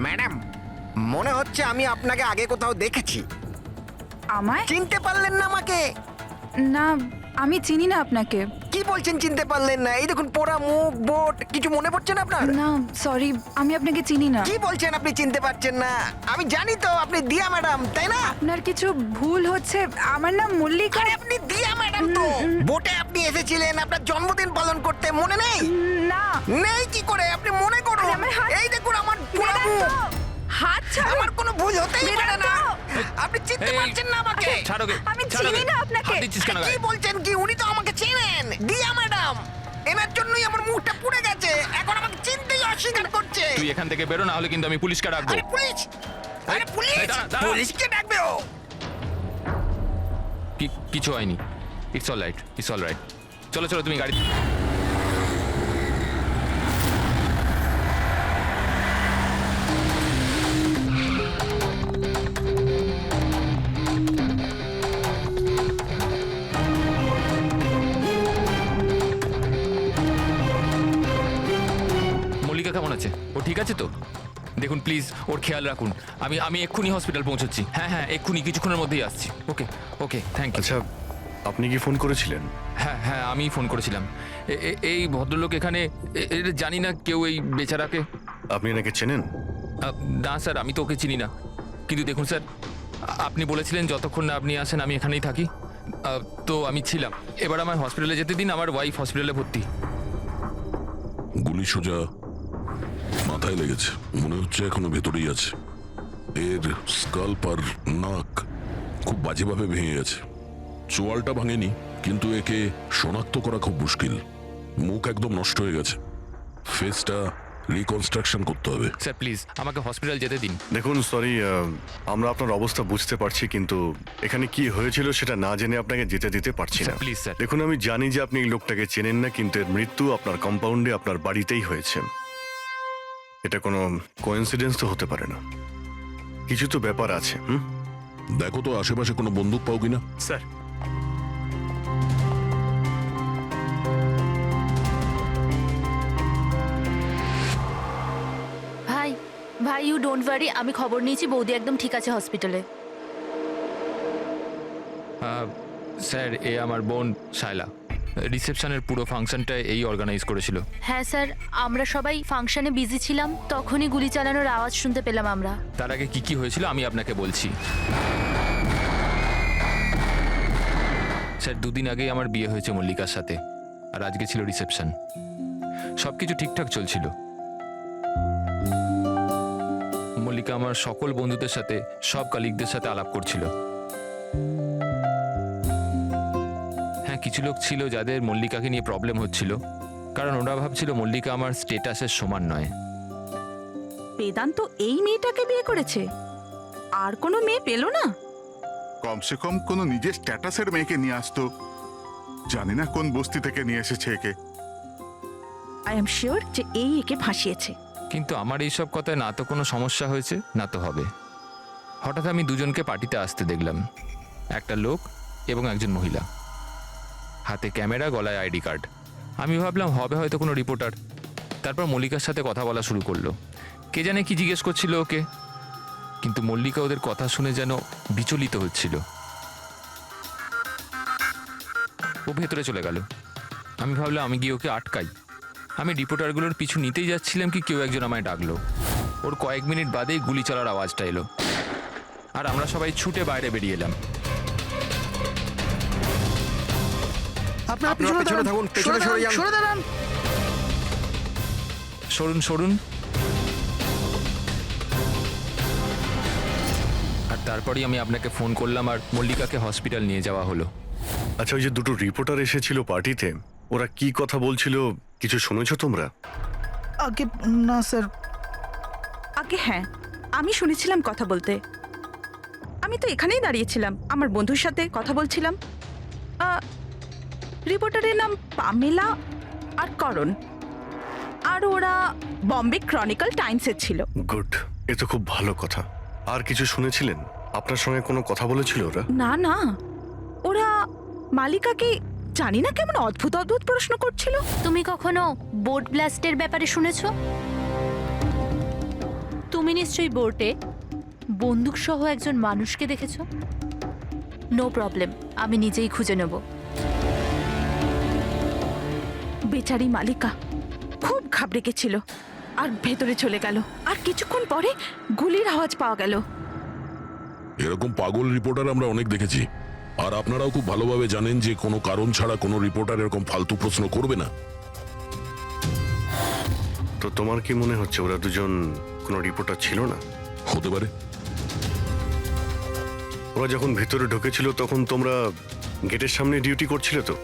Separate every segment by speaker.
Speaker 1: Madam, মনে হচ্ছে আমি আপনাকে আগে কোথাও দেখেছি।
Speaker 2: আমায়?
Speaker 1: চিনতে পারলেন না আমাকে?
Speaker 2: না, আমি চিনি না আপনাকে।
Speaker 1: কি বলছেন চিনতে পারলেন না? এই দেখুন পোড়া মুখ, বোট, কিছু মনে পড়ছে না আপনার?
Speaker 2: না সরি, আমি আপনাকে চিনি না।
Speaker 1: কি বলছেন আপনি চিনতে পারছেন না? আমি জানি তো আপনি দিয়া ম্যাডাম, তাই না?
Speaker 2: আপনার কিছু ভুল হচ্ছে। আমার নাম মল্লিকা।
Speaker 1: আরে আপনি দিয়া ম্যাডাম তো। বোটে আপনি এসেছিলেন আপনার জন্মদিন পালন করতে, মনে নেই?
Speaker 2: না।
Speaker 1: নেই কি করে? আপনি মনে করুন।
Speaker 2: আরে আমার হাত-
Speaker 1: এই দেখুন আমার পোড়া
Speaker 2: বেদান্ত,
Speaker 1: মুখ।
Speaker 2: হাত ছাড়ো।
Speaker 1: আমার কোনো ভুল হতেই পারে না। আপনি চিনতে
Speaker 3: এই,
Speaker 1: পারছেন না আমাকে?
Speaker 3: ছাড়ো গে,
Speaker 2: আমি
Speaker 3: ছাড়ো
Speaker 2: চিনি
Speaker 3: গে।
Speaker 2: না আপনাকে।
Speaker 3: হাত দিচ্ছিস কেন
Speaker 1: কি
Speaker 3: গায়ে?
Speaker 1: বলছেন কি? উনি তো আমাকে চেনেন, দিয়া ম্যাডাম। এনার জন্যই আমার মুখটা পুড়ে গেছে, এখন আমাকে চিনতেই অস্বীকার করছে।
Speaker 3: তুই এখান থেকে বেরো, না হলে কিন্তু আমি পুলিশকে ডাকবো।
Speaker 1: আরে পুলিশ! আরে পুলিশ!
Speaker 3: এই, দাঁড়া, দাঁড়া।
Speaker 1: পুলিশকে ডাকবে ও।
Speaker 3: কিছু হয়নি। It's all right, it's all right. চলো চলো, তুমি গাড়ি। মল্লিকা কেমন আছে? ও ঠিক আছে তো? দেখুন প্লিজ, ওর খেয়াল রাখুন। আমি আমি এক্ষুনি হসপিটাল পৌঁছচ্ছি। হ্যাঁ হ্যাঁ, এক্ষুনি, কিছুক্ষণের মধ্যেই আসছি। ওকে ওকে, থ্যাংক ইউ।
Speaker 4: আচ্ছা, আপনি কি ফোন করেছিলেন?
Speaker 3: হ্যাঁ হ্যাঁ, আমি ফোন করেছিলাম। এই ভদ্রলোক এখানে, জানি না কেউ এই বেচারাকে।
Speaker 4: আপনি এনাকে চেনেন?
Speaker 3: না স্যার, আমি তো ওকে চিনি না। কিন্তু দেখুন স্যার, আপনি বলেছিলেন যতক্ষণ না আপনি আসেন আমি এখানেই থাকি। তো আমি ছিলাম। এবার আমার হসপিটালে যেতে দিন, আমার ওয়াইফ হসপিটালে ভর্তি।
Speaker 5: গুলি সোজা মাথায় লেগেছে, মনে হচ্ছে এখনো ভেতরেই আছে। এর স্কাল্প আর নাক খুব বাজেভাবে ভেঙে গেছে। চোয়ালটা ভাঙেনি, কিন্তু একে শনাক্ত করা খুব মুশকিল। মুখ একদম নষ্ট হয়ে গেছে, ফেসটা রিকনস্ট্রাকশন করতে হবে।
Speaker 3: স্যার প্লিজ আমাকে হসপিটাল যেতে দিন।
Speaker 4: দেখুন সরি, আমরা আপনার অবস্থা বুঝতে পারছি, কিন্তু এখানে কি হয়েছিল সেটা না জেনে আপনাকে যেতে দিতে পারছি না।
Speaker 3: Sir, please, sir.
Speaker 4: দেখুন, আমি জানি যে আপনি এই লোকটাকে চেনেন না, কিন্তু এর মৃত্যু আপনার কম্পাউন্ডে, আপনার বাড়িতেই হয়েছে। এটা কোনো কোইন্সিডেন্স তো হতে পারে না, কিছু তো ব্যাপার আছে।
Speaker 5: দেখো তো আশেপাশে কোনো বন্দুক পাও কিনা।
Speaker 4: স্যার,
Speaker 6: ভাই ভাই ইউ ডোন্ট ওয়ারি, আমি খবর নিয়েছি, বৌদি একদম ঠিক আছে হসপিটালে।
Speaker 3: স্যার, এ আমার বোন শায়লা। রিসেপশনের পুরো ফাংশনটা এই অর্গানাইজ করেছিল।
Speaker 6: হ্যাঁ স্যার, আমরা সবাই ফাংশনে বিজি ছিলাম, তখনই গুলি চালানোর আওয়াজ শুনতে পেলাম আমরা।
Speaker 3: তার আগে কি কি হয়েছিল আমি আপনাকে বলছি। স্যার, দুদিন আগেই আমার বিয়ে হয়েছে মল্লিকার সাথে, আর আজকে ছিল রিসেপশন। সবকিছু ঠিকঠাক চলছিল। মল্লিকা আমার সকল বন্ধুদের সাথে, সব কালিগদের সাথে আলাপ করছিল। হ্যাঁ, কিছু লোক ছিল যাদের মল্লিকাকে নিয়ে প্রবলেম হচ্ছিল, কারণ ওরা ভাবছিল মল্লিকা আমার স্টেটাসের সমান নয়।
Speaker 2: বেদান্ত এই মেয়েটাকে বিয়ে করেছে, আর কোনো মেয়ে পেল না?
Speaker 7: কমসে কম কোনো নিজের স্ট্যাটাসের মেয়েকে নিয়ে আসতো। জানি না কোন বস্তি থেকে নিয়ে এসেছে একে।
Speaker 2: আই এম শিওর যে এই একে ফাঁসিয়েছে।
Speaker 3: কিন্তু আমার এইসব কথায় না তো কোনো সমস্যা হয়েছে, না তো হবে। হঠাৎ আমি দুজনকে পার্টিতে আসতে দেখলাম, একটা লোক এবং একজন মহিলা, হাতে ক্যামেরা, গলায় আইডি কার্ড। আমি ভাবলাম হবে হয়তো কোনো রিপোর্টার। তারপর মল্লিকার সাথে কথা বলা শুরু করলো। কে জানে কি জিজ্ঞেস করছিল ওকে, কিন্তু মল্লিকা ওদের কথা শুনে যেন বিচলিত হচ্ছিল। ও ভেতরে চলে গেল। আমি ভাবলাম আমি গিয়ে ওকে আটকাই। আমি রিপোর্টারগুলোর পিছু নিতেই যাচ্ছিলাম কি কেউ একজন আমায় ডাকলো। ওর কয়েক মিনিট বাদেই গুলি চলার আওয়াজটা এলো, আর আমরা সবাই ছুটে বাইরে বেরিয়ে এলাম।
Speaker 1: আপনারা পেছনে থাকুন, পেছনে সরে যান।
Speaker 3: সরুন সরুন। আর তারপরেই আমি আপনাকে ফোন করলাম, আর মল্লিকাকে হসপিটাল নিয়ে যাওয়া হলো।
Speaker 4: আচ্ছা, ওই যে দুটো রিপোর্টার এসেছিল পার্টিতে, ওরা কি কথা বলছিল কিছু শুনেছো তোমরা?
Speaker 2: আগে না স্যার। আগে হ্যাঁ, আমি শুনেছিলাম কথা বলতে। আমি তো এখানেই দাঁড়িয়েছিলাম, আমার বন্ধুর সাথে কথা বলছিলাম। রিপোর্টারের নাম পামেলা আর করণ, আর ওরা বম্বে ক্রনিকল টাইমসের ছিল।
Speaker 4: গুড, এ তো খুব ভালো কথা। আর কিছু শুনেছিলেন? আপনার সঙ্গে কোনো কথা বলেছিল ওরা?
Speaker 2: না না, ওরা মালিকাকে জানি না কেমন অদ্ভুত অদ্ভুত প্রশ্ন করছিল।
Speaker 6: তুমি কখনো বোট ব্লাস্টের ব্যাপারে শুনেছো?
Speaker 2: তুমি
Speaker 6: তুমি নিশ্চয়ই বোর্ডে বন্দুক সহ একজন মানুষকে দেখেছো? নো প্রবলেম, আমি নিজেই খুঁজে নেব।
Speaker 2: বেচারি মালিকা খুব ঘাবড়ে গেছিল আর ভেতরে চলে গেল। আর কিছুক্ষণ পরে গুলির আওয়াজ পাওয়া গেল।
Speaker 5: এরকম পাগল রিপোর্টার আমরা অনেক দেখেছি, আর আপনারাও খুব ভালোভাবে জানেন যে কোনো কারণ ছাড়া কোনো রিপোর্টার এরকম ফালতু প্রশ্ন করবে না।
Speaker 4: তো তোমার কি মনে হচ্ছে ওরা দুজন কোনো রিপোর্টার ছিল না?
Speaker 5: হতে পারে।
Speaker 4: ওরা যখন ভিতরে ঢুকেছিল তখন তোমরা গেটের সামনে ডিউটি করছিলে, তো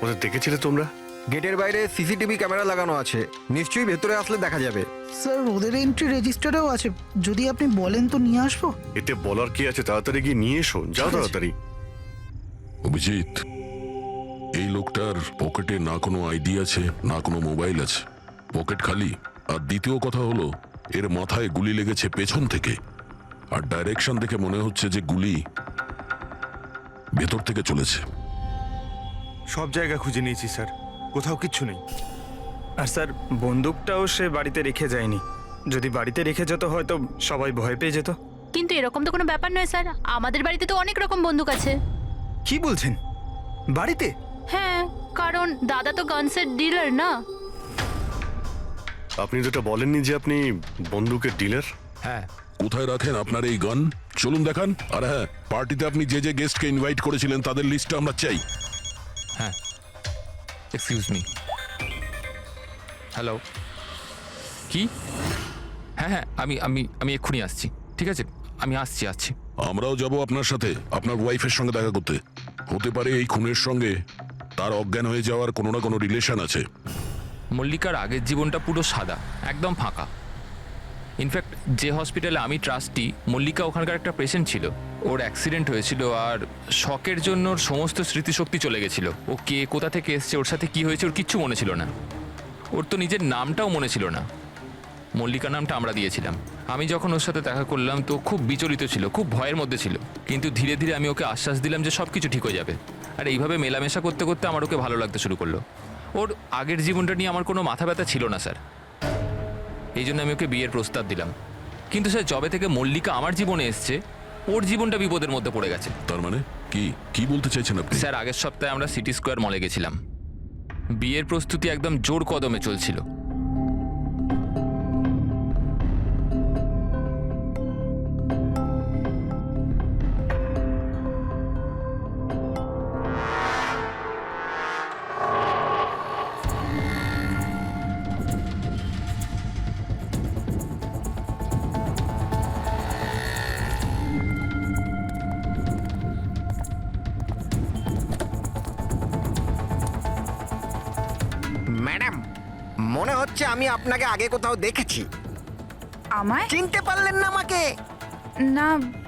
Speaker 4: ওদের দেখেছিলে তোমরা?
Speaker 1: গেটের বাইরে সিসিটিভি ক্যামেরা লাগানো আছে, নিশ্চয়ই ভেতরে আসলে দেখা যাবে।
Speaker 8: স্যার ওদের এন্ট্রি রেজিস্টারেও আছে, যদি আপনি বলেন তো নিয়ে আসবো।
Speaker 4: এতে বলার কি আছে, তাড়াতাড়ি গিয়ে নিয়ে এসো, যাও তাড়াতাড়ি।
Speaker 5: অভিজিৎ, এই লোকটার পকেটে না কোনো আইডি আছে না কোনো মোবাইল আছে, পকেট খালি। আর দ্বিতীয় কথা হলো এর মাথায় গুলি লেগেছে পেছন থেকে, আর ডাইরেকশন দেখে মনে হচ্ছে যে গুলি ভেতর থেকে চলেছে।
Speaker 9: সব জায়গা খুঁজে নিয়েছি স্যার, কোথাও কিচ্ছু নেই। আর স্যার বন্দুকটাও সে বাড়িতে রেখে যায়নি, যদি বাড়িতে রেখে যেত হয়তো সবাই ভয় পেয়ে যেত।
Speaker 6: কিন্তু এরকম তো কোনো ব্যাপার নয় স্যার, আমাদের বাড়িতে তো অনেক রকম বন্দুক আছে।
Speaker 9: কি বলছেন, বাড়িতে?
Speaker 6: হ্যাঁ, কারণ দাদা তো গানসের ডিলার না।
Speaker 4: আপনি তো এটা বলেননি যে আপনি বন্দুকের ডিলার?
Speaker 3: হ্যাঁ,
Speaker 5: কোথায় রাখেন আপনার এই গান? চলুন দেখান। আর হ্যাঁ, পার্টিতে আপনি যে যে গেস্টকে ইনভাইট করেছিলেন তাদের লিস্টটা আমরা চাই।
Speaker 3: হ্যাঁ, এক্সকিউজ মি। হ্যালো, কি? হ্যাঁ হ্যাঁ, আমি আমি আমি এক্ষুনি আসছি। ঠিক আছে, আমি আসছি।
Speaker 5: আমরাও যাব আপনার সাথে আপনার ওয়াইফের সঙ্গে দেখা করতে। হতে পারে এই খুনের সঙ্গে তার অজ্ঞান হয়ে যাওয়ার কোনো না কোনো রিলেশন আছে।
Speaker 3: মল্লিকার আগের জীবনটা পুরো সাদা, একদম ফাঁকা। ইনফ্যাক্ট যে হসপিটালে আমি ট্রাস্টি, মল্লিকা ওখানকার একটা পেশেন্ট ছিল। ওর অ্যাক্সিডেন্ট হয়েছিল আর শকের জন্য ওর সমস্ত স্মৃতিশক্তি চলে গেছিল। ও কে, কোথা থেকে এসছে, ওর সাথে কি হয়েছে ওর কিচ্ছু মনে ছিল না। ওর তো নিজের নামটাও মনে ছিল না। মল্লিকা নামটা আমরা দিয়েছিলাম। আমি যখন ওর সাথে দেখা করলাম তো খুব বিচলিত ছিল, খুব ভয়ের মধ্যে ছিল। কিন্তু ধীরে ধীরে আমি ওকে আশ্বাস দিলাম যে সব কিছু ঠিক হয়ে যাবে। আর এইভাবে মেলামেশা করতে করতে আমার ওকে ভালো লাগতে শুরু করলো। ওর আগের জীবনটা নিয়ে আমার কোনো মাথা ব্যথা ছিল না স্যার, এই জন্য আমি ওকে বিয়ের প্রস্তাব দিলাম। কিন্তু স্যার, যবে থেকে মল্লিকা আমার জীবনে এসছে ওর জীবনটা বিপদের মধ্যে পড়ে গেছে।
Speaker 5: তার মানে কি কি বলতে চাইছেন আপনি?
Speaker 3: স্যার, আগের সপ্তাহে আমরা সিটি স্কোয়ার মলে গেছিলাম। বিয়ের প্রস্তুতি একদম জোর কদমে চলছিল।
Speaker 1: ম্যাডাম, মনে হচ্ছে আমি আপনাকে আগে কোথাও দেখেছি।
Speaker 2: আমায়?
Speaker 1: চিনতে পারলেন না আমাকে?
Speaker 2: না,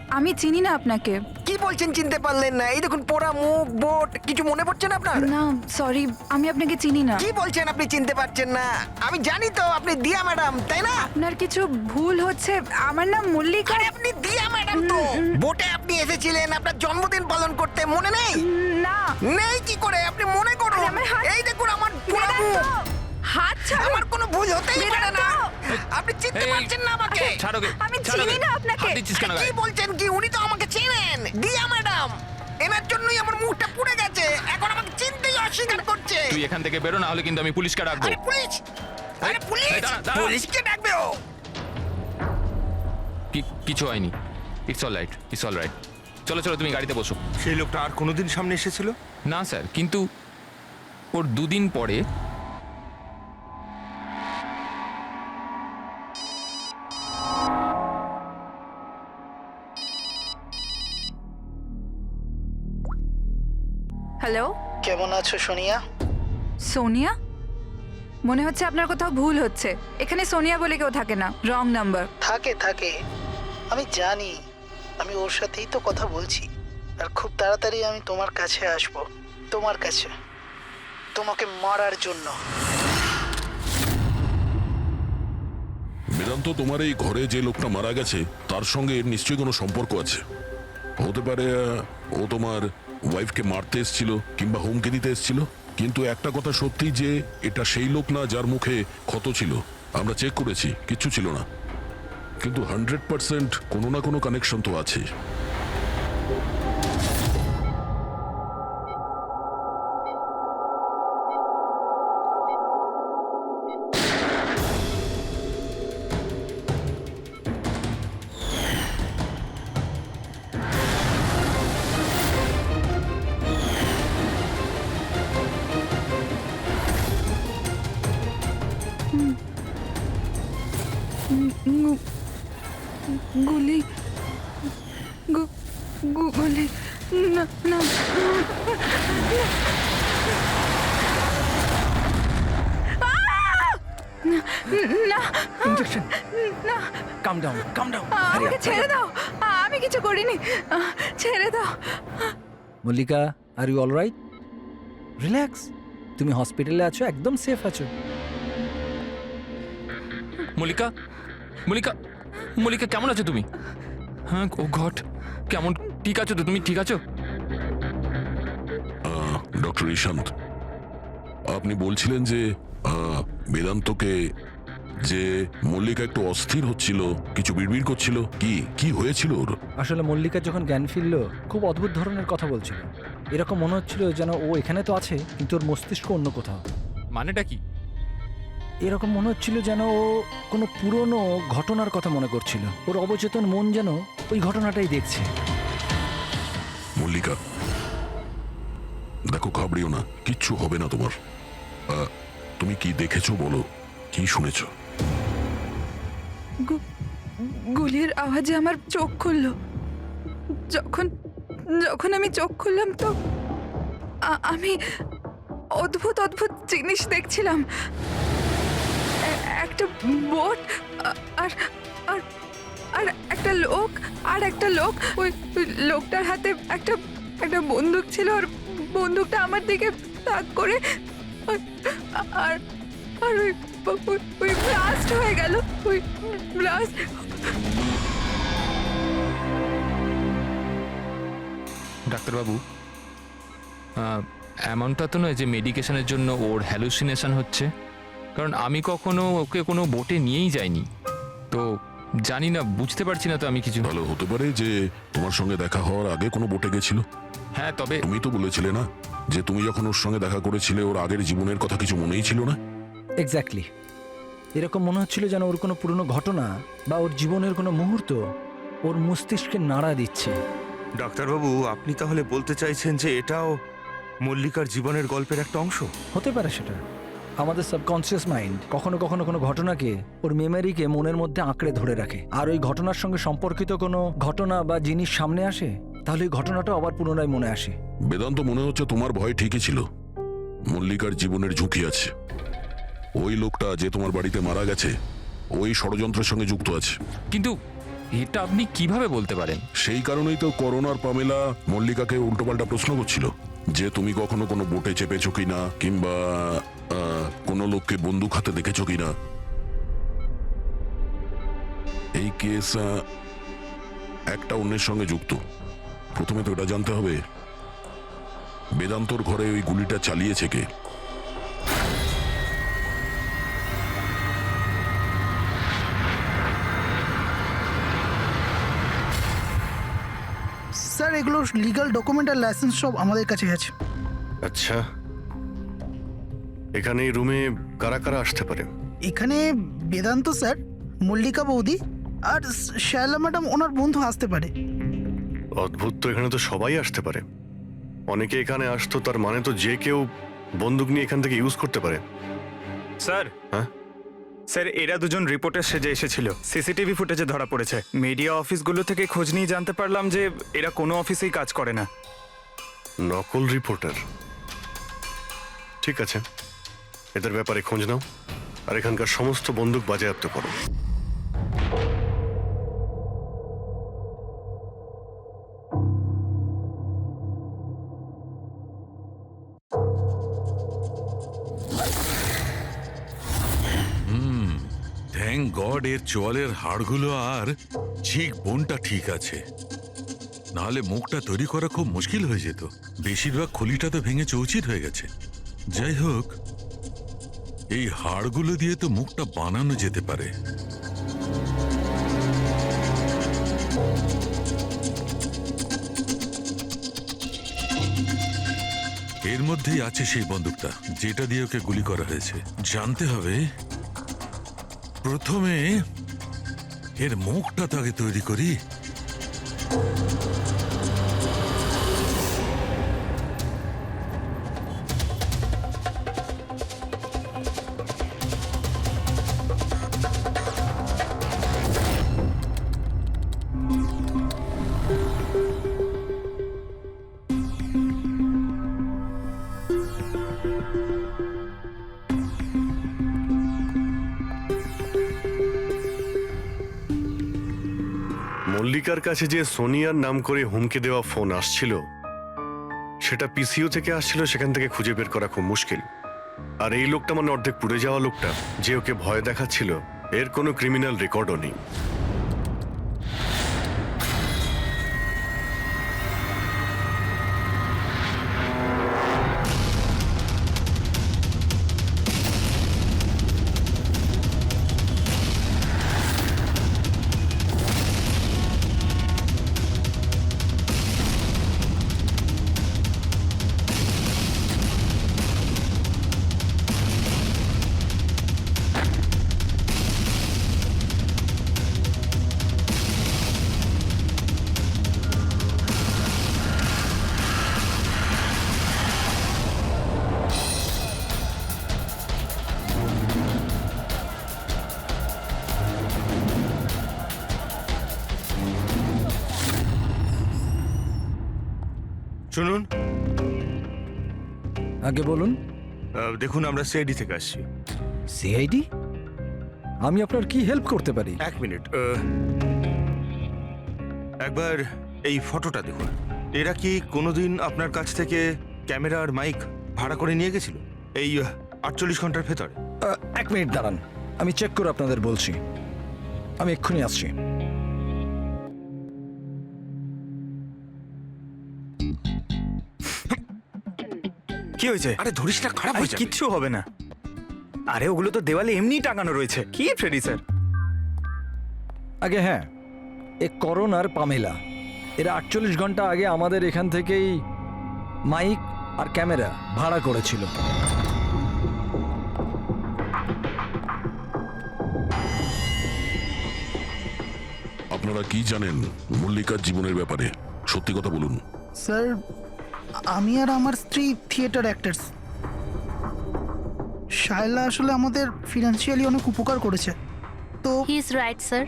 Speaker 2: আমি চিনি না আপনাকে।
Speaker 1: কি বলছেন চিনতে পারলেন না? এই দেখুন পোড়া মুখ, বোট, কিছু মনে পড়ছে না আপনার?
Speaker 2: না সরি, আমি আপনাকে চিনি না।
Speaker 1: কি বলছেন আপনি চিনতে পারছেন না? আমি জানি তো আপনি দিয়া ম্যাডাম, তাই না?
Speaker 2: আপনার কিছু ভুল হচ্ছে, আমার নাম মল্লিকা।
Speaker 1: আরে আপনি দিয়া ম্যাডাম তো। বোটে আপনি এসেছিলেন আপনার জন্মদিন পালন করতে, মনে নেই?
Speaker 2: না,
Speaker 1: নেই কি করে? আপনি মনে করুন।
Speaker 2: আরে আমার হাত-
Speaker 1: এই দেখুন আমার পোড়া মুখ।
Speaker 2: হাত ছাড়ো।
Speaker 1: আমার কোনো ভুল হতেই পারে না। আপনি চিনতে
Speaker 3: এই,
Speaker 1: পারছেন না আমাকে?
Speaker 3: ছাড়ো গে,
Speaker 2: আমি
Speaker 3: ছাড়ো
Speaker 2: চিনি
Speaker 3: গে।
Speaker 2: না আপনাকে।
Speaker 3: হাত দিচ্ছিস কেন
Speaker 1: কি
Speaker 3: গায়ে?
Speaker 1: বলছেন কি? উনি তো আমাকে চেনেন, দিয়া ম্যাডাম। এনার জন্যই আমার মুখটা পুড়ে গেছে, এখন আমাকে চিনতেই অস্বীকার করছে।
Speaker 3: তুই এখান থেকে বেরো, না হলে কিন্তু আমি পুলিশকে ডাকবো।
Speaker 1: আরে পুলিশ! আরে পুলিশ!
Speaker 3: এই, দাঁড়া, দাঁড়া।
Speaker 1: পুলিশকে ডাকবে ও।
Speaker 3: কিছু হয়নি, ইটস অল রাইট। চলো চলো, তুমি গাড়িতে বসো।
Speaker 9: সেই লোকটা আর কোনোদিন সামনে এসেছিল?
Speaker 3: না স্যার, কিন্তু ওর দুদিন পরে
Speaker 2: হ্যালো,
Speaker 8: কেমন আছো সোনিয়া?
Speaker 2: সোনিয়া? মনে হচ্ছে আপনার কোথাও ভুল হচ্ছে। এখানে সোনিয়া বলে কেউ থাকে না, রং নাম্বার।
Speaker 8: থাকে, আমি জানি। আমি ওর সাথেই তো কথা বলছি, আর খুব তাড়াতাড়ি আমি তোমার কাছে আসব, তোমার কাছে, তোমাকে মারার জন্য।
Speaker 5: বেদান্ত, তোমার এই ঘরে যে লোকটা মারা গেছে তার সঙ্গে এর নিশ্চয়ই কোনো সম্পর্ক আছে। হতে পারে ও তোমার ওয়াইফকে মারতে এসেছিল কিংবা হুমকি দিতে এসেছিল। কিন্তু একটা কথা সত্যি যে এটা সেই লোক না যার মুখে ক্ষত ছিল। আমরা চেক করেছি, কিচ্ছু ছিল না। কিন্তু 100% কোনো না কোনো কানেকশন তো আছে।
Speaker 2: গুলি গুলি না না না
Speaker 10: ইনজেকশন।
Speaker 2: না
Speaker 10: কাম ডাউন, কাম ডাউন।
Speaker 2: আমাকে ছেড়ে দাও, আমি কিছু করিনি, ছেড়ে দাও।
Speaker 10: Mallika, are you alright? Relax, তুমি হসপিটালে আছো, একদম সেফ আছো।
Speaker 3: মল্লিকা, মল্লিকা, মল্লিকা কেমন আছো তুমি? হ্যাঁ, ও গড, কেমন, ঠিক আছো তো তুমি? ঠিক আছো?
Speaker 5: ডক্টর ঈশান্ত, আপনি বলছিলেন যে বেদান্তকে, যে মল্লিকা একটু অস্থির হচ্ছিল, কিছু বিড়বিড় করছিল, কি হয়েছিল ওর?
Speaker 10: আসলে মল্লিকা যখন জ্ঞান ফিরল, খুব অদ্ভুত ধরনের কথা বলছিল। এরকম মনে হচ্ছিল যেন ও এখানে তো আছে, কিন্তু ওর মস্তিষ্ক অন্য কোথাও।
Speaker 3: মানেটা কি?
Speaker 10: এরকম মনে হচ্ছিল যেন ও কোনো পুরনো ঘটনার কথা মনে করছিল। ওর অবচেতন মন যেন ওই ঘটনাটাই দেখছে।
Speaker 5: মল্লিকা, দেখো, ঘাবড়িও না, কিচ্ছু হবে না তোমার। তুমি কি দেখেছো বলো, কি শুনেছো?
Speaker 2: গুলির আওয়াজে আমার চোখ খুলল। যখন যখন আমি চোখ খুললাম তো আমি অদ্ভুত অদ্ভুত জিনিস দেখছিলাম। একটা বোট আর আর আর একটা লোক ওই লোকটার হাতে একটা বন্দুক ছিল। আর বন্দুকটা আমার দিকে তাক করে আর আর ওই ব্লাস্ট হয়ে গেল। ওই ব্লাস্ট।
Speaker 3: ডাক্তারবাবু, এমনটা তো নয় যে মেডিকেশনের জন্য ওর হ্যালুসিনেশন হচ্ছে, কারণ আমি কখনো ওকে কোনো বোটে নিয়েই যাইনি, তো জানি না, বুঝতে পারছি না তো আমি কিছু।
Speaker 5: ভালো হতে পারে যে তোমার সঙ্গে দেখা হওয়ার আগে কোনো বোটে গেছিল।
Speaker 3: হ্যাঁ, তবে
Speaker 5: তুমি তো বলেছিলে না যে তুমি যখন ওর সঙ্গে দেখা করেছিলে ওর আগের জীবনের কথা কিছু মনেই ছিল না?
Speaker 10: এক্স্যাক্টলি, এরকম মনে হচ্ছিল যেন ওর কোনো পুরনো ঘটনা বা ওর জীবনের কোনো মুহূর্ত ওর মস্তিষ্কে নাড়া দিচ্ছে।
Speaker 9: ডাক্তারবাবু, আপনি তাহলে বলতে চাইছেন যে এটাও মল্লিকার জীবনের গল্পের একটা অংশ?
Speaker 10: হতে পারে সেটা। আমাদের সাবকনসিয়াস মাইন্ড কখনো কখনো কোনো ঘটনাকে, ওর মেমোরিকে মনের মধ্যে আঁকড়ে ধরে রাখে। আর ওই ঘটনার সঙ্গে সম্পর্কিত কোনো ঘটনা বা জিনিস সামনে আসে, তাহলে ওই ঘটনাটা আবার পুনরায় মনে আসে।
Speaker 5: বেদান্ত, মনে হচ্ছে তোমার ভয় ঠিকই ছিল। মল্লিকার জীবনের ঝুঁকি আছে। ওই লোকটা যে তোমার বাড়িতে মারা গেছে, ওই ষড়যন্ত্রের সঙ্গে যুক্ত আছে।
Speaker 3: কিন্তু এটা আপনি কিভাবে বলতে পারেন?
Speaker 5: সেই কারণেই তো করোনার পামেলা মল্লিকাকে উল্টোপাল্টা প্রশ্ন করছিল যে তুমি কখনো কোনো বোটে চেপেছো কিনা, কিংবা কোনো লোককে বন্দুক হাতে দেখেছো কিনা। এই কেস একটা অন্যের সঙ্গে যুক্ত। প্রথমে তো এটা জানতে হবে বেদান্তর ঘরে ওই গুলিটা চালিয়েছে কে।
Speaker 8: স্যার, এগুলো লিগ্যাল ডকুমেন্ট আর লাইসেন্স সব আমাদের কাছে আছে।
Speaker 4: আচ্ছা, এখানে এই রুমে কারা কারা আসতে পারে?
Speaker 8: এখানে বেদান্ত স্যার, মল্লিকা বৌদি আর শায়লা ম্যাডাম ওনার বন্ধু আসতে পারে।
Speaker 4: অদ্ভুত তো, এখানে তো সবাই আসতে পারে। অনেকে এখানে আসতো, তার মানে তো যে কেউ বন্দুক নিয়ে এখান থেকে ইউজ করতে পারে।
Speaker 9: স্যার,
Speaker 4: হ্যাঁ
Speaker 9: স্যার, এরা দুজন রিপোর্টার সেজে এসেছিল, সিসিটিভি ফুটেজে ধরা পড়েছে। মিডিয়া অফিসগুলো থেকে খোঁজ নিয়ে জানতে পারলাম যে এরা কোনো অফিসেই কাজ করে না।
Speaker 4: নকল রিপোর্টার? ঠিক আছে, এদের ব্যাপারে খোঁজ নাও আর এখানকার সমস্ত বন্দুক বাজেয়াপ্ত করো।
Speaker 11: থ্যাংক গড এর চোয়ালের হাড়গুলো আর চিক বোনটা ঠিক আছে, নাহলে মুখটা তৈরি করা খুব মুশকিল হয়ে যেত। বেশিরভাগ খুলিটা তো ভেঙে চৌচির হয়ে গেছে। যাই হোক, এই হাড়গুলো দিয়ে তো মুখটা বানানো যেতে পারে। এর মধ্যেই আছে সেই বন্দুকটা যেটা দিয়ে ওকে গুলি করা হয়েছে। জানতে হবে প্রথমে এর মুখটা তো আগে তৈরি করি।
Speaker 4: মল্লিকার কাছে যে সোনিয়ার নাম করে হুমকি দেওয়া ফোন আসছিল, সেটা পিসিও থেকে আসছিল, সেখান থেকে খুঁজে বের করা খুব মুশকিল। আর এই লোকটা মানে অর্ধেক পুড়ে যাওয়া লোকটা যে ওকে ভয় দেখাচ্ছিল, এর কোনো ক্রিমিনাল রেকর্ডও নেই।
Speaker 9: শুনুন,
Speaker 10: আগে বলুন।
Speaker 9: দেখুন আমরা সিআইডি থেকে আসছি।
Speaker 10: সিআইডি? আমি আপনার কি হেল্প করতে পারি?
Speaker 9: এক মিনিট, একবার এই ফটোটা দেখুন। এরা কি কোনোদিন আপনার কাছ থেকে ক্যামেরা আর মাইক ভাড়া করে নিয়ে গেছিল এই 48 ঘন্টার ভেতরে?
Speaker 10: এক মিনিট দাঁড়ান, আমি চেক করে আপনাদের বলছি। আমি এক্ষুনি আসছি।
Speaker 9: কি হয়েছে? আরে ধরিস না, খারাপ হয়ে যাবে। কিচ্ছু হবে না। আরে ওগুলো তো দেওয়ালে এমনি টাঙানো রয়েছে। কি ফ্রেডি স্যার?
Speaker 10: আগে হ্যাঁ, এ করণ আর পামেলা, এরা 48 ঘন্টা আগে আমাদের এখান থেকেই মাইক আর ক্যামেরা ভাড়া করেছিল।
Speaker 5: আপনারা কি জানেন মল্লিকার জীবনের ব্যাপারে? সত্যি কথা বলুন।
Speaker 8: স্যার, আমি আর আমার স্ত্রী থিয়েটার অ্যাক্টার্স। শায়লা আসলে আমাদের ফিনান্সিয়ালি অনেক উপকার করেছে। তো
Speaker 6: হি ইজ রাইট স্যার।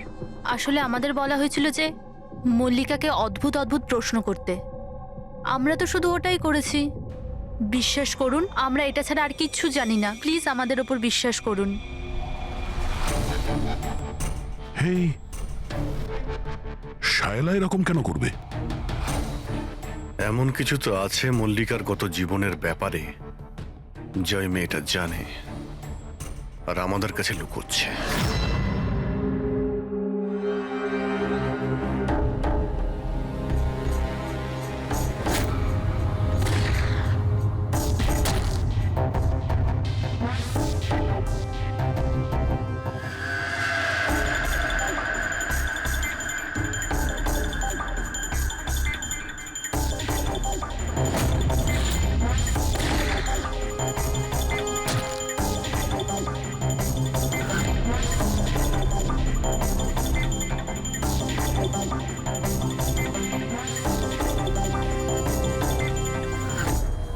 Speaker 6: আসলে আমাদের বলা হয়েছিল যে মল্লিকাকে অদ্ভুত অদ্ভুত প্রশ্ন করতে। আমরা তো শুধু ওটাই করেছি। বিশ্বাস করুন, আমরা এটা ছাড়া আর কিচ্ছু জানি না। প্লিজ আমাদের ওপর বিশ্বাস করুন।
Speaker 5: হেই, শায়লা এরকম কেন করবে?
Speaker 4: এমন কিছু তো আছে মল্লিকার গত জীবনের ব্যাপারে, যে ওই মেয়েটা জানে আর আমাদের কাছে লুকোচ্ছে।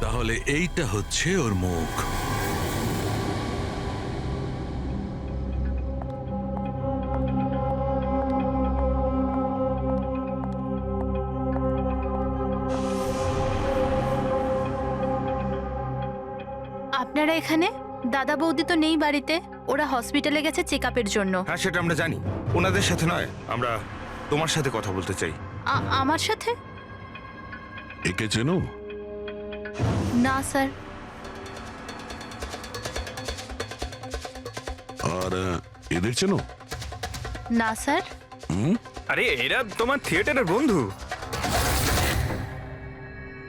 Speaker 11: তাহলে এইটা হচ্ছে ওর মুখ।
Speaker 6: আপনারা এখানে? দাদা বৌদি তো নেই বাড়িতে, ওরা হসপিটালে গেছে চেক আপের জন্য।
Speaker 9: হ্যাঁ, সেটা আমরা জানি। ওনাদের সাথে নয়, আমরা তোমার সাথে কথা বলতে চাই।
Speaker 6: আমার সাথে?
Speaker 5: একে চেনো?
Speaker 6: না স্যার।
Speaker 5: আর এদের চেনো?
Speaker 6: না স্যার।
Speaker 9: আরে এরা তোমার থিয়েটারের বন্ধু।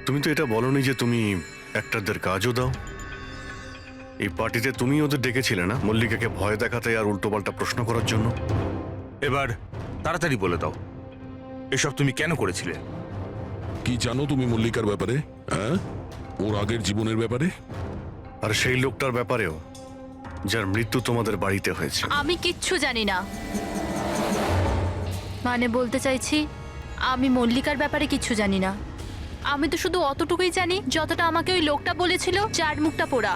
Speaker 4: তুমি তো এটা বলনি যে তুমি অ্যাক্টরদের কাজও দাও। এই পার্টিতে তুমি ওদের ডেকেছিলে না, মল্লিকাকে ভয় দেখাতে আর উল্টোপাল্টা প্রশ্ন করার জন্য?
Speaker 9: এবার তাড়াতাড়ি বলে দাও, এসব তুমি কেন করেছিলে?
Speaker 5: কি জানো তুমি মল্লিকার ব্যাপারে? হ্যাঁ, ওর আগের জীবনের ব্যাপারে?
Speaker 4: আর সেই লোকটার ব্যাপারেও, যার মৃত্যু তোমাদের বাড়িতে হয়েছে।
Speaker 6: আমি কিচ্ছু জানি না। মানে বলতে চাইছি, আমি মল্লিকার ব্যাপারে কিচ্ছু জানি না। আমি তো শুধু অতটুকুই জানি যতটা আমাকে ওই লোকটা বলেছিল, যার মুখটা পোড়া।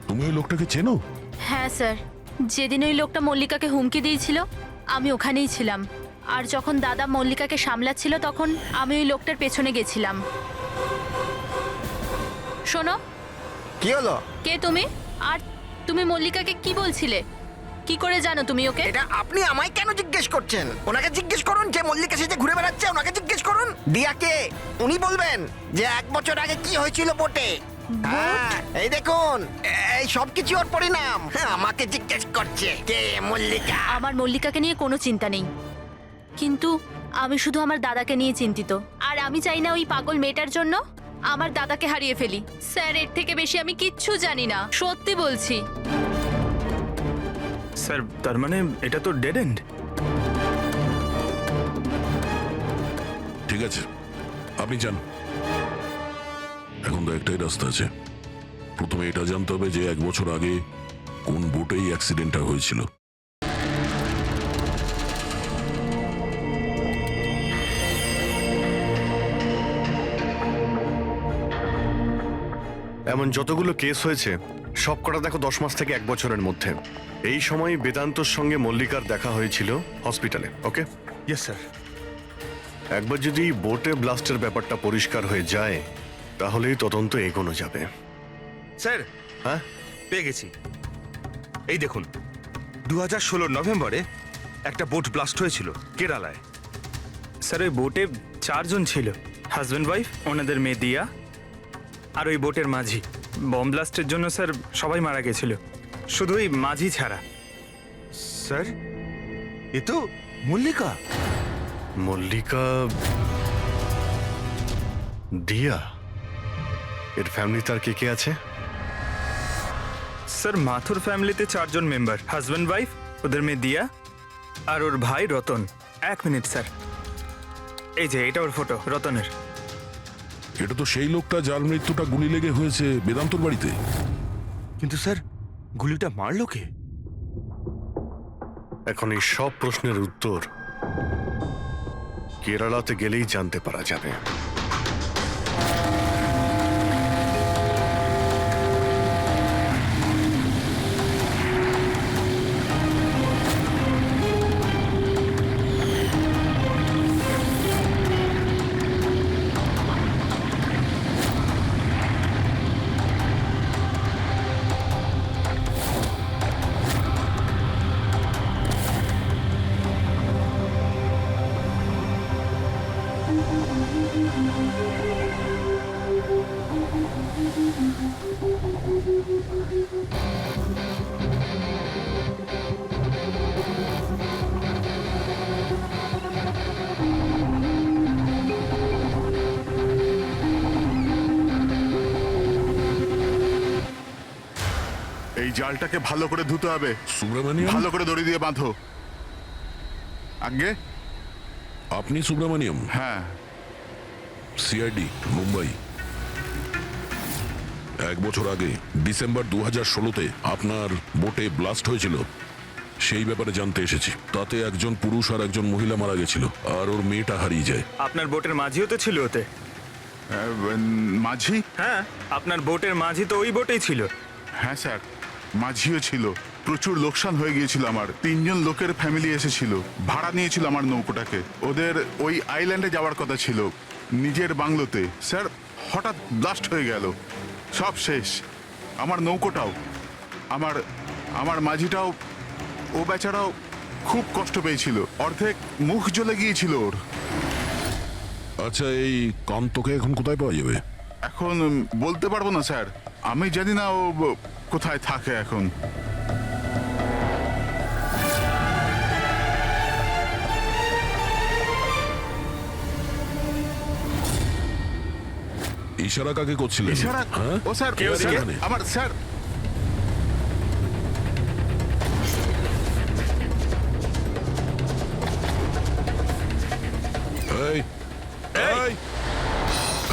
Speaker 5: তুমি ওই লোকটাকে চেনো?
Speaker 6: হ্যাঁ স্যার, যেদিন ওই লোকটা মল্লিকাকে হুমকি দিয়েছিল আমি ওখানেই ছিলাম। আর যখন দাদা মল্লিকাকে সামলাচ্ছিল তখন আমি ওই লোকটার পেছনে গেছিলাম। শোনো,
Speaker 1: কি হলো?
Speaker 6: কে তুমি? আর তুমি মল্লিকাকে কি বলছিলে? কি করে জানো তুমি ওকে?
Speaker 1: এটা আপনি আমায় কেন জিজ্ঞেস করছেন? ওনাকে জিজ্ঞেস করুন, যে মল্লিকা সেজে ঘুরে বেড়াচ্ছে ওনাকে জিজ্ঞেস করুন। দিয়াকে উনি বলবেন যে 1 বছর আগে কি হয়েছিল বোটে। হ্যাঁ, এই দেখুন, এই সব কিছু ওর পরিণাম। হ্যাঁ, আমাকে জিজ্ঞেস করছে কে মল্লিকা।
Speaker 6: আমার মল্লিকাকে নিয়ে কোনো চিন্তা নেই, কিন্তু আমি শুধু আমার দাদাকে নিয়ে চিন্তিত। আর আমি চাই না ওই পাগল মেয়েটার জন্য আমার দাদাকে হারিয়ে ফেলি। স্যার, এর থেকে বেশি আমি কিচ্ছু জানি না, সত্যি বলছি।
Speaker 9: স্যার, তার মানে এটা তো ডেড এন্ড।
Speaker 5: ঠিক আছে, আপনি যান। এখন তো একটাই রাস্তা আছে। প্রথমে এটা জানতে হবে যে 1 বছর আগে কোন বোটেই অ্যাক্সিডেন্টটা হয়েছিল।
Speaker 4: এমন যতগুলো কেস হয়েছে সব কটা দেখো 10 মাস থেকে 1 বছরের মধ্যে। এই সময় বেদান্তর সঙ্গে মল্লিকার দেখা হয়েছিল হসপিটালে। ওকে,
Speaker 9: ইয়েস স্যার।
Speaker 4: একবার যদি বোটে ব্লাস্টের ব্যাপারটা পরিষ্কার হয়ে যায় তাহলেই তদন্ত এগোনো যাবে।
Speaker 9: স্যার,
Speaker 4: হ্যাঁ,
Speaker 9: পেয়ে গেছি। এই দেখুন, 2016 নভেম্বরে একটা বোট ব্লাস্ট হয়েছিল কেরালায়। স্যার, ওই বোটে 4 জন ছিল, হাজব্যান্ড ওয়াইফ, ওনাদের মেয়ে দিয়া, আর ওই বোটের মাঝি। বম ব্লাস্টের জন্য স্যার সবাই মারা গেছিল, শুধু ওই মাঝি ছাড়া। স্যার, এ তো মল্লিকা।
Speaker 4: মল্লিকা, দিয়া, এর ফ্যামিলিতে আর কে কে আছে?
Speaker 9: স্যার, মাথুর ফ্যামিলিতে 4 জন মেম্বার, হাজব্যান্ড ওয়াইফ, ওদের মেয়ে দিয়া, আর ওর ভাই রতন। 1 মিনিট স্যার, এই যে এটা ওর ফটো, রতনের।
Speaker 5: এটা তো সেই লোকটা যার মৃত্যুটা গুলি লেগে হয়েছে বেদান্তর বাড়িতে।
Speaker 9: কিন্তু স্যার, গুলিটা মারলো কে?
Speaker 4: এখন এই সব প্রশ্নের উত্তর কেরালাতে গেলেই জানতে পারা যাবে।
Speaker 7: এই জালটাকে ভালো করে ধুতে হবে।
Speaker 5: সুব্রমণিয়াম,
Speaker 7: ভালো করে দড়ি দিয়ে বাঁধো। আগে
Speaker 5: আপনি সুব্রমণিয়াম?
Speaker 7: হ্যাঁ।
Speaker 5: সিআইডি, মুম্বাই। 1 বছর আগে ডিসেম্বর 2016-তে আপনার বোটে ব্লাস্ট হয়েছিল, সেই ব্যাপারে জানতে এসেছি। তাতে একজন পুরুষ আর একজন মহিলা মারা গেছিল, আর ওর মেয়েটা হারিয়ে যায়।
Speaker 9: আপনার বোটের মাঝিও তো ছিল ওতে।
Speaker 7: মাঝি?
Speaker 9: হ্যাঁ, আপনার বোটের মাঝি তো ওই বোটেই ছিল।
Speaker 7: হ্যাঁ স্যার, মাঝিও ছিল। প্রচুর লোকসান হয়ে গিয়েছিল আমার। 3 জন লোকের ফ্যামিলি এসেছিল, ভাড়া নিয়েছিল আমার নৌকোটাকে। ওদের ওই আইল্যান্ডে যাওয়ার কথা ছিল, নিজের বাংলোতে। স্যার, হঠাৎ ব্লাস্ট হয়ে গেল, সব শেষ। আমার নৌকোটাও, আমার মাঝিটাও, ও বেচারাও খুব কষ্ট পেয়েছিল। অর্ধেক মুখ জ্বলে গিয়েছিল ওর।
Speaker 5: আচ্ছা, এই কান্তকে এখন কোথায় পাওয়া যাবে?
Speaker 7: এখন বলতে পারবো না স্যার, আমি জানি না ও কোথায় থাকে এখন।
Speaker 5: ইশারা কাকে করছিলেন?
Speaker 7: ইশারা?
Speaker 5: হ্যাঁ?
Speaker 7: ও স্যার,
Speaker 9: কে ওদিকে?
Speaker 7: স্যার, আমার স্যার।
Speaker 5: এই, এই,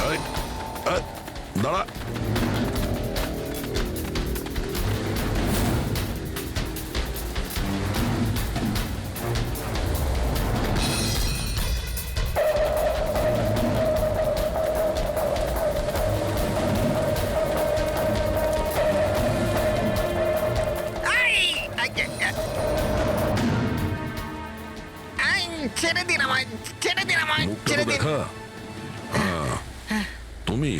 Speaker 5: এই, দাঁড়া।
Speaker 1: আই! আই, আই, ছেড়ে দিন আমায়, ছেড়ে দিন আমায়,
Speaker 5: মুখটা
Speaker 1: ছেড়ে
Speaker 5: তো
Speaker 1: দিন।
Speaker 5: দেখা। তুমি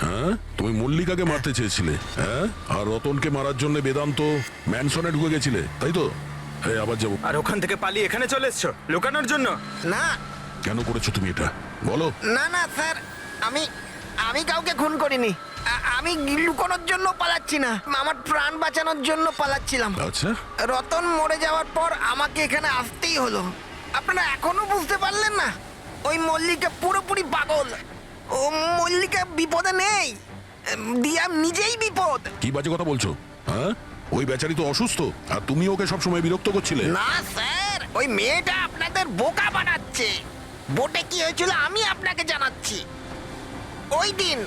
Speaker 5: হ্যাঁ তুমি মল্লিকাকে মারতে চেয়েছিলে, হ্যাঁ? আর রতনকে মারার জন্য বেদান্ত ম্যানসনে ঢুকে গেছিলে, তাই তো? হ্যাঁ, আবার যাবো।
Speaker 9: আর ওখান থেকে পালিয়ে এখানে চলে এসছো লুকানোর জন্য?
Speaker 1: না
Speaker 5: কেন করেছো তুমি এটা, বলো?
Speaker 1: না না স্যার, আমি আমি কাউকে খুন করিনি। আমি লুকোনোর জন্য পালাচ্ছি না, আমার প্রাণ বাঁচানোর জন্য পালাচ্ছিলাম।
Speaker 5: আচ্ছা,
Speaker 1: রতন মরে যাওয়ার পর আমাকে এখানে আসতেই হলো। আপনারা এখনো বুঝতে পারলেন না? ওই মল্লিকা পুরোপুরি পাগল। ও মল্লিকা বিপদে নেই, দিয়া নিজেই বিপদ।
Speaker 5: কি বাজে কথা বলছো? হ্যাঁ, ওই বেচারি তো অসুস্থ, আর তুমি ওকে সবসময় বিরক্ত করছিলে।
Speaker 1: না স্যার, ওই মেয়েটা আপনাদের বোকা বানাচ্ছে। বোটে কি হয়েছিল আমি আপনাকে জানাচ্ছি। ওই দিন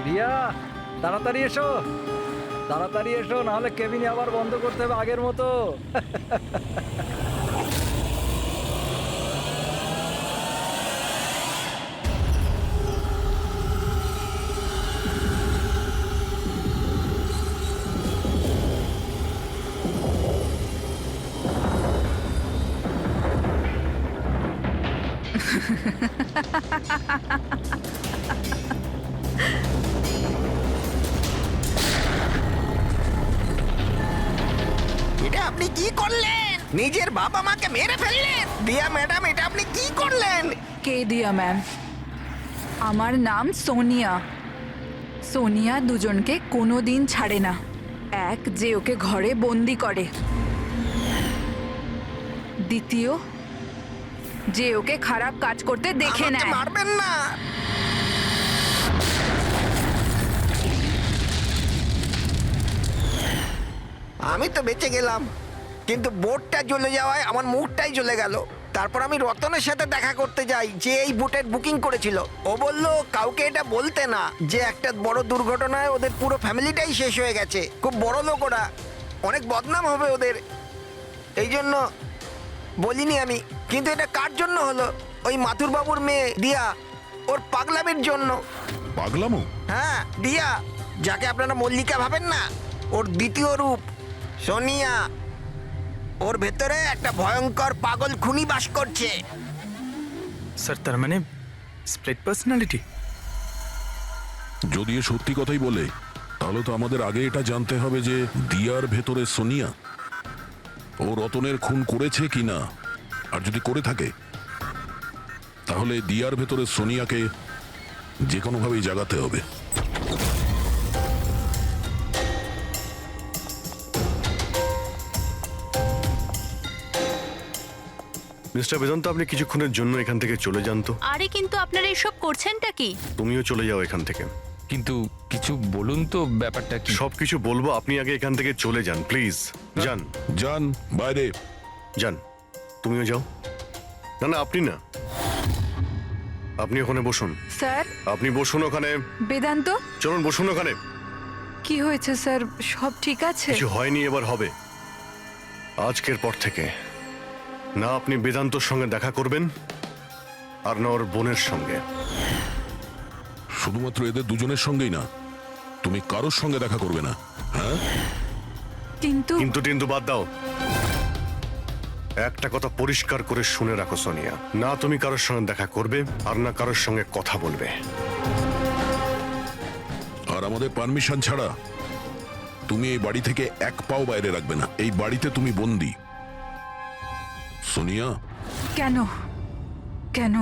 Speaker 10: রিয়া, তাড়াতাড়ি এসো, তাড়াতাড়ি এসো, নাহলে কেবিনে আবার বন্ধ করতে হবে আগের মতো।
Speaker 1: এটা আপনি কি করলেন? নিজের বাবা মাকে মেরে ফেললেন। দিয়া ম্যাডাম, এটা আপনি কি করলেন?
Speaker 2: কে দিয়া ম্যাম? আমার নাম সোনিয়া। সোনিয়া দুজনকে কোনো দিন ছাড়ে না। এক, যে ওকে ঘরে বন্দি করে। দ্বিতীয়, যে ওকে খারাপ কাজ করতে দেখে
Speaker 1: আমাকে
Speaker 2: নেয়।
Speaker 1: মারবেন না। আমি তো বেঁচে গেলাম, কিন্তু বোটটা জ্বলে যাওয়ায় আমার মুখটাই জ্বলে গেল। তারপর আমি রতনের সাথে দেখা করতে যাই, যে এই বোটের বুকিং করেছিল। ও বলল কাউকে এটা বলতে না, যে একটা বড় দুর্ঘটনায় ওদের পুরো ফ্যামিলিটাই শেষ হয়ে গেছে। খুব বড় লোক ওরা, অনেক বদনাম হবে ওদের, এই জন্য বলিনি আমি। কিন্তু এটা কার জন্য হলো? ওই মাথুর বাবুর মেয়ে দিয়া, ওর পাগলামির জন্য।
Speaker 5: পাগলামো?
Speaker 1: হ্যাঁ, দিয়া, যাকে আপনারা মল্লিকা ভাবেন না, ওর দ্বিতীয় রূপ সোনিয়া। ওর ভেতরে একটা ভয়ঙ্কর পাগল খুনি বাস করছে।
Speaker 9: স্যার, তার মানে স্প্লিট পার্সোনালিটি?
Speaker 5: যদি এ সত্যি কথাই বলে, তাহলে তো আমাদের আগে এটা জানতে হবে যে দিয়ার ভেতরে সোনিয়া ও রতনের খুন করেছে কিনা। আর যদি করে থাকে, তাহলে দিয়ার ভেতরে সোনিয়াকে যে কোনোভাবেই জাগাতে হবে।
Speaker 4: মিস্টার বেদান্ত, আপনি কিছুক্ষণের জন্য এখান থেকে চলে যান তো।
Speaker 6: আরে কিন্তু আপনারা এসব করছেনটা কি?
Speaker 4: তুমিও চলে যাও এখান থেকে।
Speaker 3: কিন্তু কিছু বলুন তো, ব্যাপারটা কি?
Speaker 4: সবকিছু বলবো, আপনি আগে এখান থেকে চলে যান প্লিজ। যান
Speaker 5: যান বাইরে।
Speaker 4: যান, তুমিও যাও। না না, আপনি না, আপনি ওখানে বসুন।
Speaker 2: স্যার,
Speaker 4: আপনি বসুন ওখানে।
Speaker 2: বেদান্ত,
Speaker 4: চলুন বসুন ওখানে।
Speaker 2: কি হয়েছে স্যার? সব ঠিক আছে?
Speaker 4: কিছু হয়নি, এবার হবে। আজকের পর থেকে না আপনি বেদান্তর সঙ্গে দেখা করবেন, আর না ওর বোনের সঙ্গে।
Speaker 5: শুধুমাত্র এদের দুজনের সঙ্গেই না, তুমি কারোর সঙ্গে দেখা করবে না। হ্যাঁ,
Speaker 2: কিন্তু
Speaker 4: কিন্তু বাদ দাও। একটা কথা পরিষ্কার করে শুনে রাখো সোনিয়া, না তুমি কারোর সঙ্গে দেখা করবে, আর না কারোর সঙ্গে কথা বলবে।
Speaker 5: আর আমাদের পারমিশন ছাড়া তুমি এই বাড়ি থেকে এক পাও বাইরে রাখবে না। এই বাড়িতে তুমি বন্দি। সোনিয়া,
Speaker 2: কেন কেন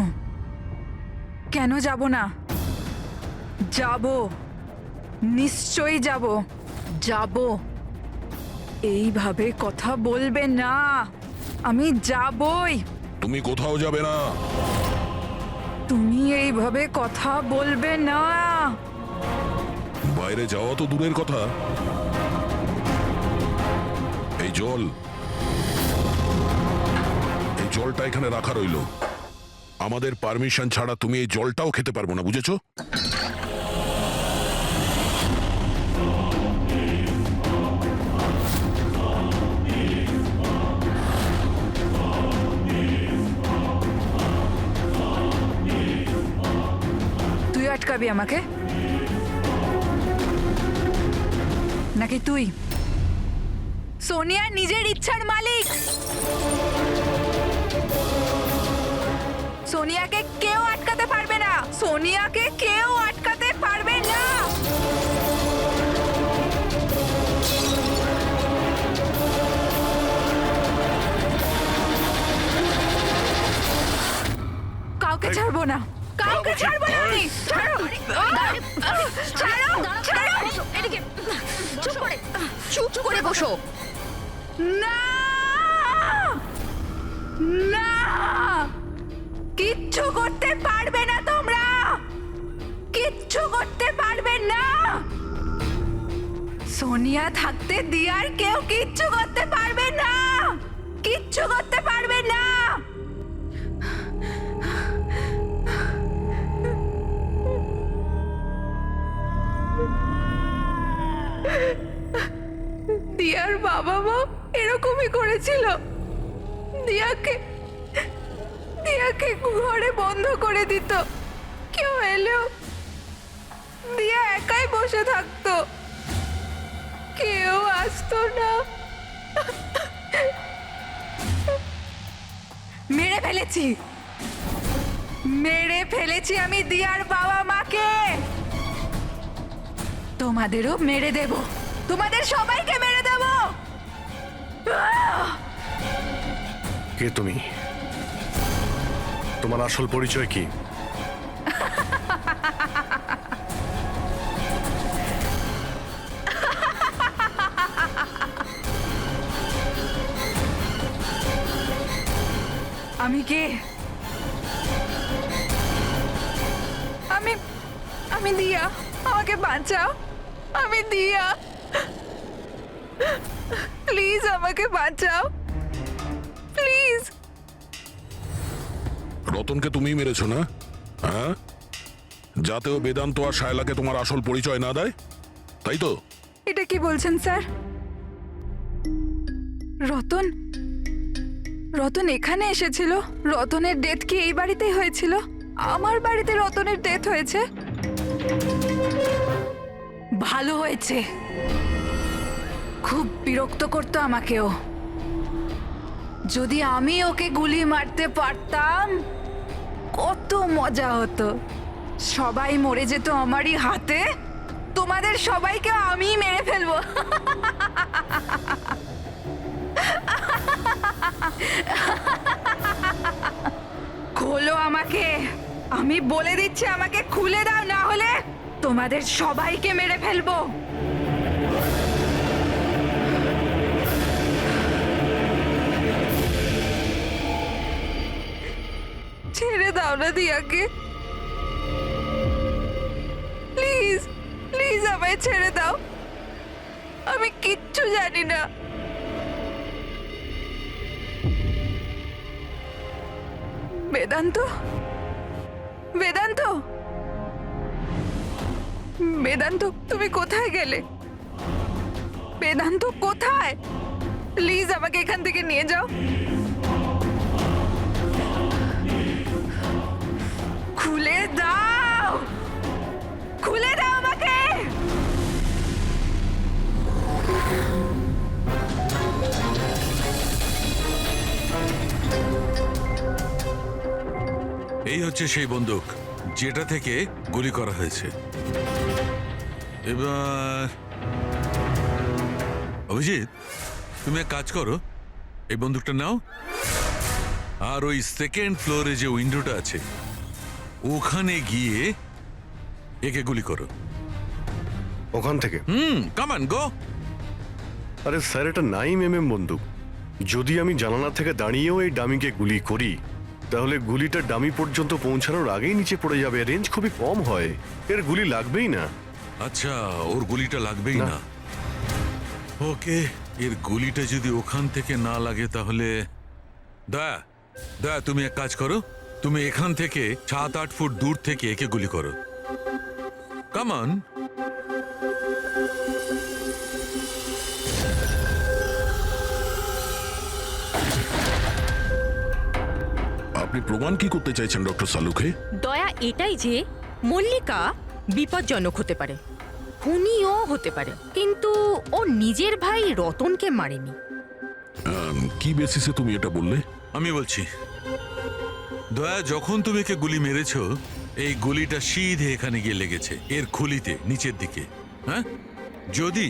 Speaker 2: কেন যাব না? যাব, নিশ্চয়ই যাব, যাব। এইভাবে কথা বলবে না, আমি যাবই।
Speaker 5: তুমি কোথাও যাবে না।
Speaker 2: তুমি এইভাবে কথা বলবে না।
Speaker 5: বাইরে যাওয়া তো দূরের কথা, এই জলটা এখানে রাখা রইলো। আমাদের পারমিশন ছাড়া তুমি এই জলটাও খেতে পারবো না, বুঝেছো?
Speaker 2: তুই আটকাবি আমাকে নাকি তুই? সোনিয়া নিজের ইচ্ছার মালিক। সোনিয়াকে কেউ আটকাতে পারবে না, সোনিয়াকে কেউ আটকাতে পারবে না। কাউকে ছাড়বো না, কাউকে ছাড়বো না আমি। ছাড়ো, ছাড়ো, ছাড়ো।
Speaker 6: চুপ করে বসো।
Speaker 2: না, না, কিচ্ছু করতে পারবে না তোমরা, কিচ্ছু করতে পারবে না। সোনিয়া থাকতে দিয়ার কেউ কিচ্ছু করতে পারবে না, কিচ্ছু করতে পারবে না। দিয়ার বাবা মা এরকমই করেছিল। দিয়াকে ঘরে বন্ধ করে দিত, কেউ এলেও দিয়া একাই বসে থাকতো, কেউ আসতো না। মেরে ফেলেছি আমি দিয়ার বাবা মাকে। তোমাদেরও মেরে দেব, তোমাদের সবাইকে মেরে দেব।
Speaker 4: কে তুমি? তোমার আসল পরিচয় কি?
Speaker 2: আমি কে? আমি দিয়া, আমাকে বাঁচাও। আমি দিয়া, প্লিজ আমাকে বাঁচাও, প্লিজ।
Speaker 5: রতনকে তুমিই মেরেছো না? হ্যাঁ, যাতেও বেদান্ত আর শায়লাকে তোমার আসল পরিচয় না দেয়, তাই তো?
Speaker 2: এটা কি বলছেন স্যার? রতন এখানে এসেছিল? রতনের ডেথ কি এই বাড়িতেই হয়েছিল? আমার বাড়িতে রতনের ডেথ হয়েছে? ভালো হয়েছে, খুব বিরক্ত করতো আমাকেও। যদি আমি ওকে গুলি মারতে পারতাম কত মজা হতো। সবাই মরে যেত আমারই হাতে, তোমাদের সবাইকে আমিই মেরে ফেলবো। খোলো আমাকে, আমি বলে দিচ্ছি, আমাকে খুলে দাও, না হলে তোমাদের সবাইকে মেরে ফেলবো। দাও না দিয়াকে, প্লিজ প্লিজ আমায় ছেড়ে দাও, আমি কিচ্ছু জানি না। বেদান্ত, বেদান্ত, বেদান্ত, তুমি কোথায় গেলে? বেদান্ত কোথায়? প্লিজ আমাকে এখান থেকে নিয়ে যাও। খুলে দাও, খুলে দাও আমাকে।
Speaker 11: এই হচ্ছে সেই বন্দুক যেটা থেকে গুলি করা হয়েছে। এবার অভিজিৎ, তুমি এক কাজ করো, এই বন্দুকটা নাও আর ওই সেকেন্ড ফ্লোরে যে উইন্ডোটা আছে ওখানে গিয়ে একে গুলি করো।
Speaker 4: ওখান থেকে?
Speaker 11: Come on go.
Speaker 4: আরে স্যার, এটা 9mm বন্দুক। যদি আমি জানালা থেকে দাঁড়িয়েও এই ডামিকে গুলি করি তাহলে গুলিটা ডামি পর্যন্ত পৌঁছানোর আগেই নিচে পড়ে যাবে। রেঞ্জ খুবই কম হয়, এর গুলি লাগবেই না।
Speaker 11: আচ্ছা, ওর গুলিটা লাগবেই
Speaker 4: না।
Speaker 11: না। ওকে, এর গুলিটা যদি ওখান থেকে না লাগে তাহলে দয়া দয়া তুমি এক কাজ করো, তুমি এখান থেকে 7-8 ফুট দূর থেকে একে গুলি করো। Come on.
Speaker 5: আপনি প্রমাণ কি করতে চাইছেন ডক্টর সালুখে?
Speaker 12: দয়া এটাই যে মল্লিকা বিপজ্জনক হতে পারে, খুনিও হতে পারে, কিন্তু ও নিজের ভাই রতনকে মারেনি।
Speaker 5: কি বেসিসে তুমি এটা বললে?
Speaker 11: আমি বলছি, দয়া যখন তুমি একে গুলি মেরেছো এই গুলিটা সিধে এখানে গিয়ে লেগেছে এর খুলিতে নিচের দিকে। হ্যাঁ, যদি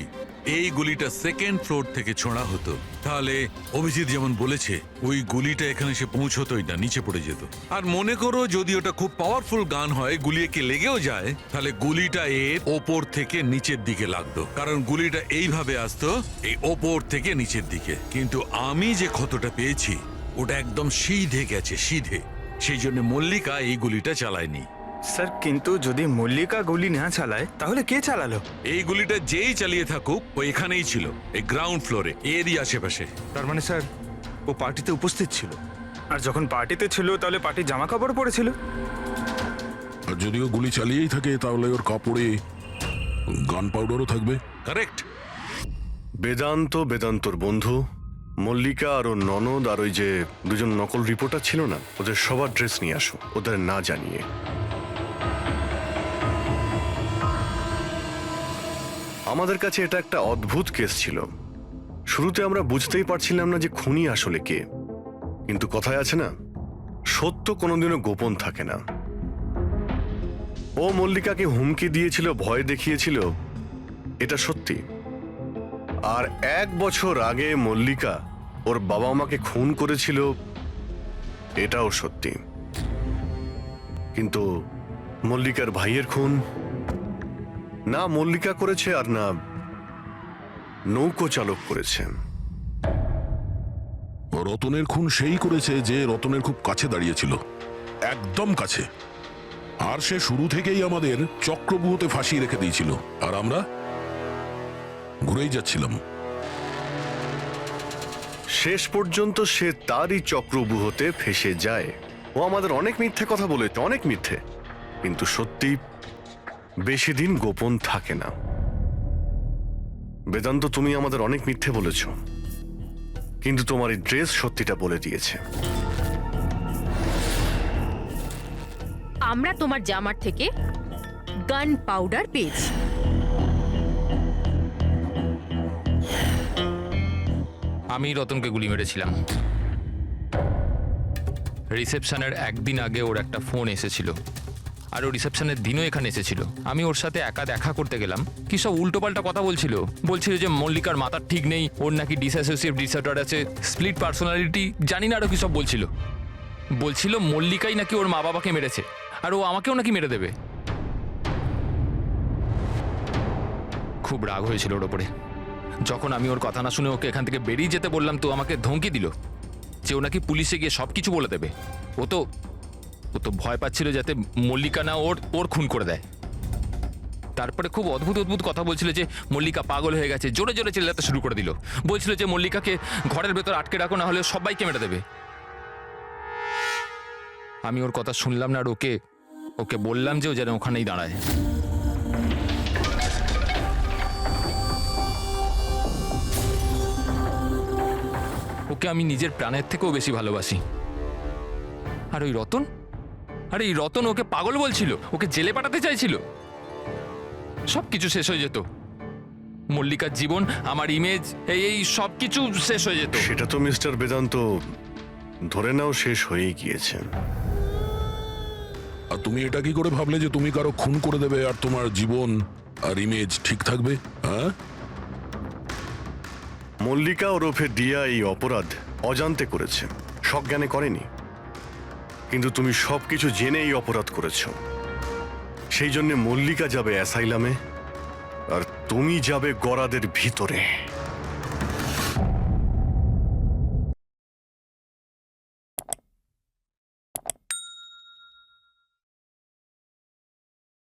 Speaker 11: এই গুলিটা সেকেন্ড ফ্লোর থেকে ছোঁড়া হতো তাহলে অভিজিৎ যেমন বলেছে ওই গুলিটা এখানে এসে পৌঁছতোই না, নিচে পড়ে যেত। আর মনে করো যদি ওটা খুব পাওয়ারফুল গান হয়, গুলি একে লেগেও যায়, তাহলে গুলিটা এর ওপর থেকে নিচের দিকে লাগতো, কারণ গুলিটা এইভাবে আসতো এই ওপর থেকে নিচের দিকে। কিন্তু আমি যে ক্ষতটা পেয়েছি ওটা একদম সিধে গেছে, সিধে। সেই জন্য মল্লিকা এই গুলিটা চালায়নি।
Speaker 9: স্যার, কিন্তু যদি মল্লিকা গুলি না চালায় তাহলে কে চালালো?
Speaker 11: এই গুলিটা যেই চালিয়ে থাকুক ও এখানেই ছিল, এই গ্রাউন্ড ফ্লোরে, এরই আশেপাশে।
Speaker 9: তার মানে স্যার ও পার্টিতে উপস্থিত ছিল, আর যখন পার্টিতে ছিল তাহলে পার্টির জামা কাপড় পরেছিল।
Speaker 5: আর যদিও গুলি চালিয়েই থাকে তাহলে ওর কাপড়ে গান পাউডারও থাকবে।
Speaker 11: কারেক্ট।
Speaker 4: বেদান্তর বন্ধু মল্লিকা আর ওর ননদ আর ওই যে দুজন নকল রিপোর্টার ছিল না, ওদের সবার ড্রেস নিয়ে আসো, ওদের না জানিয়ে। আমাদের কাছে এটা একটা অদ্ভুত কেস ছিল। শুরুতে আমরা বুঝতেই পারছিলাম না যে খুনি আসলে কে, কিন্তু কথায় আছে না, সত্য কোনোদিনও গোপন থাকে না। ও মল্লিকাকে হুমকি দিয়েছিল, ভয় দেখিয়েছিল, এটা সত্যি। আর 1 বছর আগে মল্লিকা ওর বাবা মাকে খুন করেছিল, এটাও সত্যি। কিন্তু মল্লিকার ভাইয়ের খুন না মল্লিকা করেছে আর না নৌকো চালক করেছে।
Speaker 5: রতনের খুন সেই করেছে যে রতনের খুব কাছে দাঁড়িয়েছিল, একদম কাছে। আর সে শুরু থেকেই আমাদের চক্রব্যূহতে ফাঁসিয়ে রেখে দিয়েছিল, আর আমরা ঘুরেই যাচ্ছিলাম।
Speaker 4: শেষ পর্যন্ত সে তারই চক্রব্যূহতে ফেসে যায়। ও আমাদের অনেক মিথ্যে কথা বলেছে, অনেক মিথ্যে, কিন্তু সত্যি বেশি দিন গোপন থাকে না। বেদান্ত, তুমি আমাদের অনেক মিথ্যে বলেছ, কিন্তু তোমার এই ড্রেস সত্যিটা বলে দিয়েছে।
Speaker 12: আমরা তোমার জামার থেকে গান পাউডার পেয়েছি।
Speaker 3: আমি রতনকে গুলি মেরেছিলাম। রিসেপশনের একদিন আগে ওর একটা ফোন এসেছিল, আর ও রিসেপশনের দিনও এখানে এসেছিল। আমি ওর সাথে একা দেখা করতে গেলাম, কি সব উল্টোপাল্টা কথা বলছিল যে মল্লিকার মাথার ঠিক নেই, ওর নাকি ডিসঅ্যাসোসিয়েটিভ ডিসঅর্ডার আছে, স্প্লিট পার্সোনালিটি, জানি না আরো কি সব বলছিল মল্লিকাই নাকি ওর মা বাবাকে মেরেছে, আর ও আমাকেও নাকি মেরে দেবে। খুব রাগ হয়েছিল ওর ওপরে। যখন আমি ওর কথা না শুনে ওকে এখান থেকে বেরিয়ে যেতে বললাম, তো আমাকে ধমকি দিল যে ও নাকি পুলিশে গিয়ে সব কিছু বলে দেবে। ও তো ও তো ভয় পাচ্ছিল যাতে মল্লিকা না ওর খুন করে দেয়। তারপরে খুব অদ্ভুত অদ্ভুত কথা বলছিল যে মল্লিকা পাগল হয়ে গেছে, জোরে জোরে চিল্লাতে শুরু করে দিল। বলছিল যে মল্লিকাকে ঘরের ভেতর আটকে রাখো, না হলে সবাইকে মেরে দেবে। আমি ওর কথা শুনলাম না, আর ওকে বললাম যে ও যেন ওখানেই দাঁড়ায়। ওকে আমি নিজের প্রাণের থেকেও বেশি ভালোবাসি। আর ওই রতন, আরে এই রতন ওকে পাগল বলছিল, ওকে জেলে পাঠাতে চাইছিল। সবকিছু শেষ হয়ে যেত, মল্লিকার জীবন, আমার ইমেজ, এই সব কিছু শেষ হয়ে যেত।
Speaker 4: সেটা তো মিস্টার বেদান্ত ধরে নাও শেষ হয়েই গিয়েছে।
Speaker 5: আর তুমি এটা কি করে ভাবলে যে তুমি কারো খুন করে দেবে আর তোমার জীবন আর ইমেজ ঠিক থাকবে? হ্যাঁ,
Speaker 4: মল্লিকা ওরফে দিয়া এই অপরাধ অজান্তে করেছে, সজ্ঞানে করেনি। কিন্তু তুমি সবকিছু জেনে এই অপরাধ করেছ। সেই জন্য মল্লিকা যাবে অ্যাসাইলামে, আর তুমি যাবে গরাদের ভিতরে।